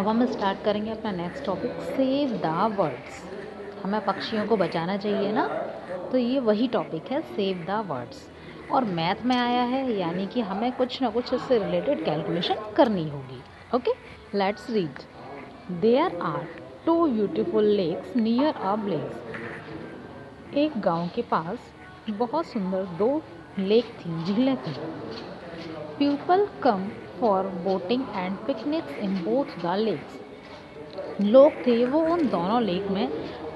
अब हम स्टार्ट करेंगे अपना next topic, save the words. हमें पक्षियों को बचाना चाहिए ना, तो ये वही टॉपिक है, सेव द वर्ड्स। और मैथ में आया है, यानी कि हमें कुछ ना कुछ इससे रिलेटेड कैलकुलेशन करनी होगी। Okay, let's read. There are 2 beautiful lakes near a village. एक गांव के पास बहुत सुंदर 2 लेक थी, झीलें थी। People come for boating and picnics in both the lakes. लोग थे वो उन दोनों लेक में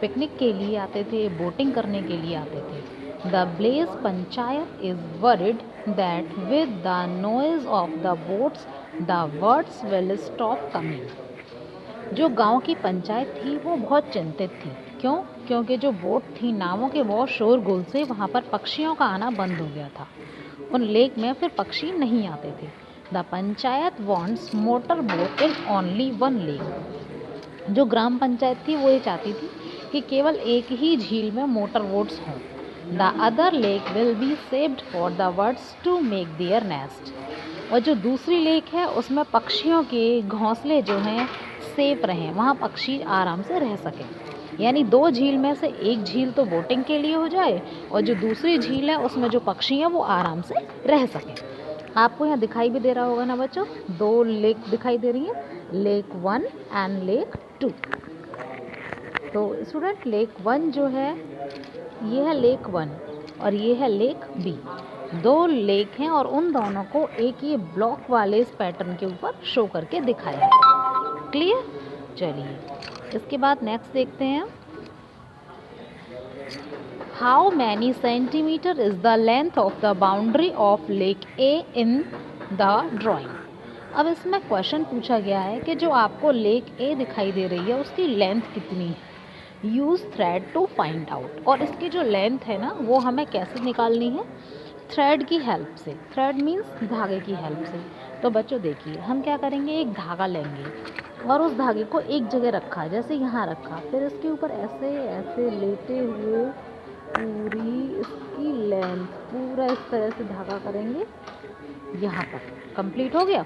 पिकनिक के लिए आते थे, बोटिंग करने के लिए आते थे। The village panchayat is worried that with the noise of the boats the words will stop coming. जो गांव की पंचायत थी वो बहुत चिंतित थी। क्यों? क्योंकि जो बोट थी, नावों के बहुत शोरगुल से वहाँ पर पक्षियों का आना बंद हो गया था। उन लेक में फिर पक्षी नहीं आते थे। The panchayat wants motor boat in only 1 lake. जो ग्राम पंचायत थी वो ये चाहती थी कि केवल एक ही झील में मोटर बोट्स हों। The other lake will be saved for the birds to make their nest. और जो दूसरी लेक है उसमें पक्षियों के घोंसले जो हैं सेफ रहें, वहाँ पक्षी आराम से रह सकें। यानी 2 झील में से एक झील तो बोटिंग के लिए हो जाए और जो दूसरी झील है उसमें जो पक्षी हैं वो आराम से रह सकें। आपको यहाँ दिखाई भी दे रहा होगा ना बच्चों, 2 लेक दिखाई दे रही हैं, लेक 1 एंड लेक 2। तो स्टूडेंट, लेक 1 जो है ये है लेक 1 और ये है लेक बी। 2 लेक हैं और उन दोनों को एक ये ब्लॉक वाले इस पैटर्न के ऊपर शो करके दिखाया है। क्लियर? चलिए इसके बाद नेक्स्ट देखते हैं। How many centimetre is the length of the boundary of lake A in the drawing. अब इसमें क्वेश्चन पूछा गया है कि जो आपको लेक ए दिखाई दे रही है उसकी लेंथ कितनी है। Use thread to find out. और इसकी जो लेंथ है ना वो हमें कैसे निकालनी है? थ्रेड की हेल्प से। थ्रेड मीन्स धागे की हेल्प से। तो बच्चों देखिए, हम क्या करेंगे, एक धागा लेंगे और उस धागे को एक जगह रखा, जैसे यहाँ रखा, फिर इसके ऊपर ऐसे ऐसे लेते हुए पूरी इसकी लेंथ पूरा इस तरह से धागा करेंगे, यहाँ पर कंप्लीट हो गया।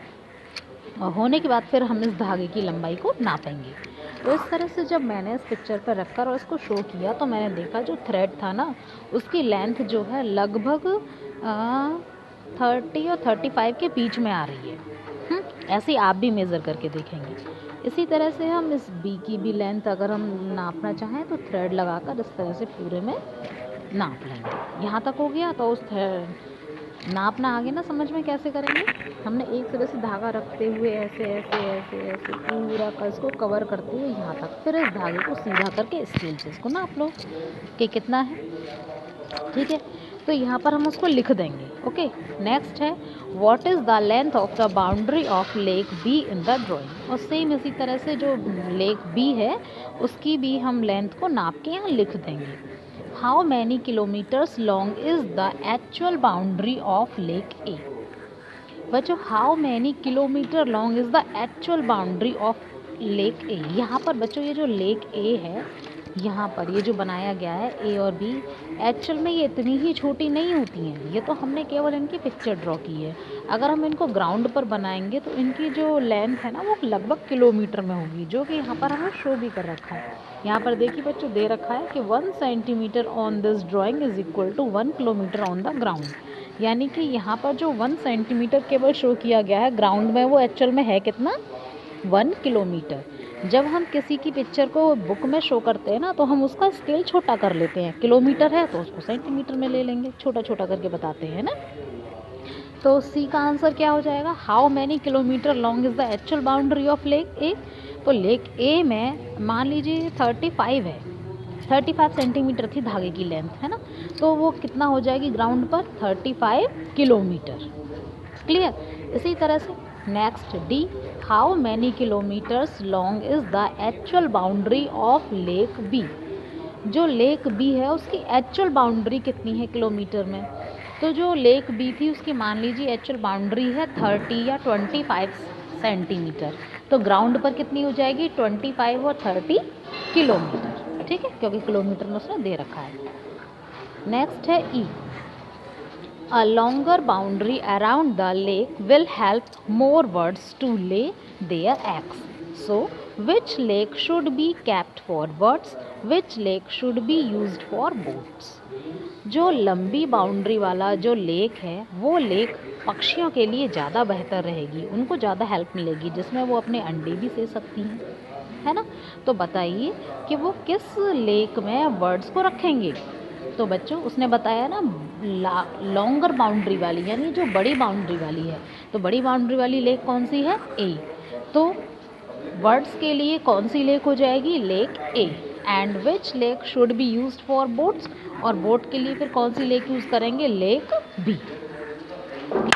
और होने के बाद फिर हम इस धागे की लंबाई को नापेंगे। तो इस तरह से जब मैंने इस पिक्चर पर रखकर और इसको शो किया तो मैंने देखा जो थ्रेड था ना उसकी लेंथ जो है लगभग 30 और 35 के बीच में आ रही है। ऐसे आप भी मेज़र करके देखेंगे। इसी तरह से हम इस बी की भी लेंथ अगर हम नापना चाहें तो थ्रेड लगाकर इस तरह से पूरे में नाप लेंगे। यहाँ तक हो गया तो उस नापना आगे ना समझ में कैसे करेंगे। हमने एक तरह से धागा रखते हुए ऐसे ऐसे ऐसे ऐसे पूरा का इसको कवर करते हुए यहाँ तक, फिर इस धागे को सीधा करके स्केल से इसको नाप लो कि कितना है। ठीक है, तो यहाँ पर हम उसको लिख देंगे। ओके, नेक्स्ट है what is the length of the boundary of lake be in the drawing. और सेम इसी तरह से जो लेक बी है उसकी भी हम लेंथ को नाप के यहाँ लिख देंगे। How many kilometres long is the actual boundary of lake A. बच्चों, how many kilometre long is the actual boundary of lake A. यहाँ पर बच्चों ये जो लेक ए है, यहाँ पर ये जो बनाया गया है ए और बी, एक्चुअल में ये इतनी ही छोटी नहीं होती हैं। ये तो हमने केवल इनकी पिक्चर ड्रॉ की है। अगर हम इनको ग्राउंड पर बनाएंगे तो इनकी जो लेंथ है ना वो लगभग किलोमीटर में होगी, जो कि यहाँ पर हमें शो भी कर रखा है। यहाँ पर देखिए बच्चों, दे रखा है कि 1 centimetre on this drawing is equal to 1 kilometre on the ground. यानी कि यहाँ पर जो 1 सेंटीमीटर केवल शो किया गया है ग्राउंड में, वो एक्चुअल में है कितना? 1 किलोमीटर। जब हम किसी की पिक्चर को बुक में शो करते हैं ना तो हम उसका स्केल छोटा कर लेते हैं। किलोमीटर है तो उसको सेंटीमीटर में ले लेंगे, छोटा छोटा करके बताते हैं ना। तो सी का आंसर क्या हो जाएगा? How many kilometre long is the actual boundary of lake A. तो लेक ए में मान लीजिए 35 है, 35 सेंटीमीटर थी धागे की लेंथ, है ना। तो वो कितना हो जाएगी ग्राउंड पर? 35 किलोमीटर। क्लियर? इसी तरह से next D, how many kilometres long is the actual boundary of lake B. जो लेक बी है उसकी एक्चुअल बाउंड्री कितनी है किलोमीटर में? तो जो लेक बी थी उसकी मान लीजिए एक्चुअल बाउंड्री है 30 या 25 सेंटीमीटर। तो ग्राउंड पर कितनी हो जाएगी? 25 और 30 किलोमीटर। ठीक है, क्योंकि किलोमीटर में उसने दे रखा है। नेक्स्ट है ई, A longer boundary around the lake will help more birds to lay their eggs. So which lake should be kept for birds, which lake should be used for boats. जो लंबी boundary वाला जो lake है वो lake पक्षियों के लिए ज़्यादा बेहतर रहेगी, उनको ज़्यादा हेल्प मिलेगी, जिसमें वो अपने अंडे भी दे सकती हैं, है ना। तो बताइए कि वो किस लेक में बर्ड्स को रखेंगे। तो बच्चों उसने बताया ना लॉन्गर बाउंड्री वाली, यानी जो बड़ी बाउंड्री वाली है। तो बड़ी बाउंड्री वाली लेक कौन सी है, ए। तो बर्ड्स के लिए कौन सी लेक हो जाएगी, lake A. And which lake should be used for boats, और बोट के लिए फिर कौन सी लेक यूज़ करेंगे, लेक बी।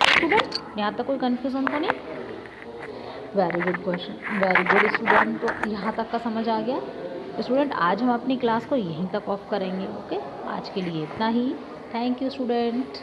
स्टूडेंट यहाँ तक कोई कन्फ्यूजन तो नहीं। Very good question, very good student. तो यहाँ तक का समझ आ गया। स्टूडेंट आज हम अपनी क्लास को यहीं तक ऑफ करेंगे। ओके, आज के लिए इतना ही। Thank you student.